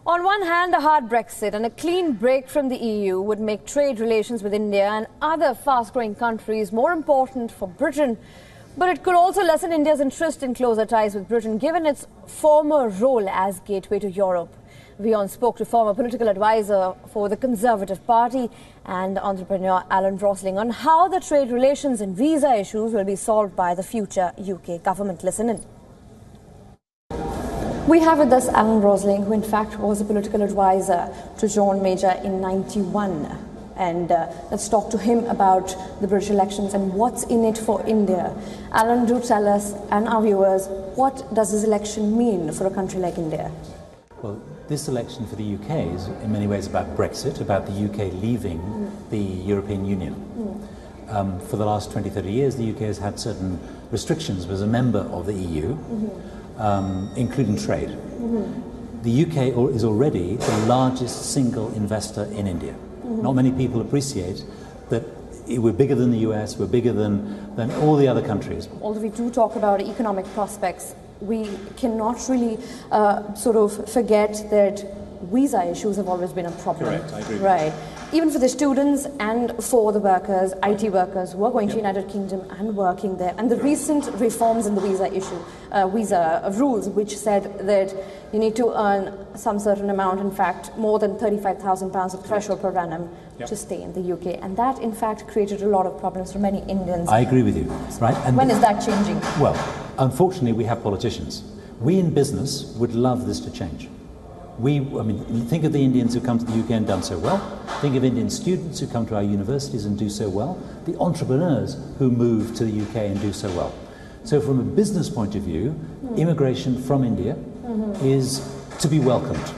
On one hand, a hard Brexit and a clean break from the EU would make trade relations with India and other fast-growing countries more important for Britain. But it could also lessen India's interest in closer ties with Britain, given its former role as gateway to Europe. WION spoke to former political advisor for the Conservative Party and entrepreneur Alan Rosling on how the trade relations and visa issues will be solved by the future UK government. Listen in. We have with us Alan Rosling, who in fact was a political advisor to John Major in '91. And let's talk to him about the British elections and what's in it for India. Alan, do tell us and our viewers, what does this election mean for a country like India? Well, this election for the UK is in many ways about Brexit, about the UK leaving the European Union. For the last 20, 30 years, the UK has had certain restrictions as a member of the EU, including trade. The UK is already the largest single investor in India. Not many people appreciate that we're bigger than the US, we're bigger than all the other countries. Although we do talk about economic prospects, we cannot really sort of forget that visa issues have always been a problem. Correct, I agree. Right. Even for the students and for the workers, IT workers who are going to United Kingdom and working there. And the recent reforms in the visa rules, which said that you need to earn some certain amount, in fact, more than £35,000 of threshold per annum to stay in the UK. And that, in fact, created a lot of problems for many Indians. I agree with you. Right? And when is that changing? Well, unfortunately, we have politicians. We in business would love this to change. Think of the Indians who come to the UK and done so well. Think of Indian students who come to our universities and do so well. The entrepreneurs who move to the UK and do so well. So from a business point of view, immigration from India is to be welcomed.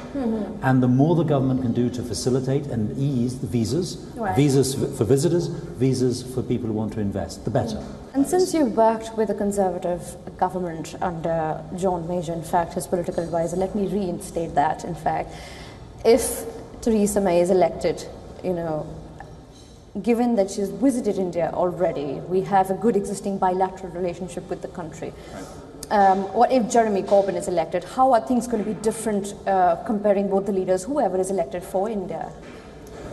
And the more the government can do to facilitate and ease the visas, visas for visitors, visas for people who want to invest, the better. And since you've worked with a Conservative government under John Major, in fact, his political advisor, let me reinstate that, in fact. If Theresa May is elected, given that she's visited India already, we have a good existing bilateral relationship with the country. What if Jeremy Corbyn is elected? How are things going to be different comparing both the leaders, whoever is elected for India?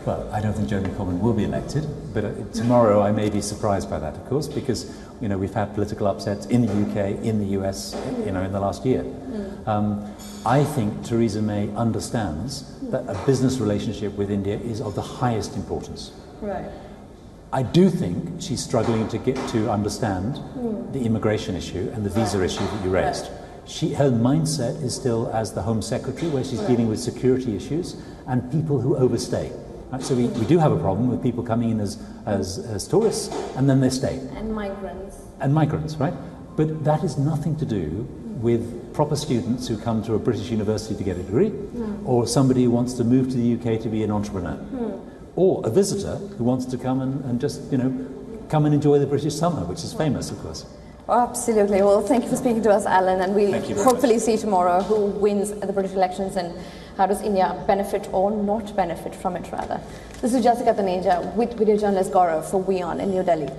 Well, I don't think Jeremy Corbyn will be elected, but tomorrow I may be surprised by that, of course, because we've had political upsets in the UK, in the US, in the last year. I think Theresa May understands that a business relationship with India is of the highest importance. Right. I do think she's struggling to get to understand the immigration issue and the visa issue that you raised. Her mindset is still as the Home Secretary, where she's dealing with security issues and people who overstay. Right? So we do have a problem with people coming in as tourists and then they stay. And migrants. And migrants, right? But that has nothing to do with proper students who come to a British university to get a degree, or somebody who wants to move to the UK to be an entrepreneur. Or a visitor who wants to come and just, come and enjoy the British summer, which is famous, of course. Oh, absolutely. Well, thank you for speaking to us, Alan, and we'll hopefully see tomorrow who wins the British elections and how does India benefit or not benefit from it, rather. This is Jessica Taneja with video journalist Gaurav for WION in New Delhi.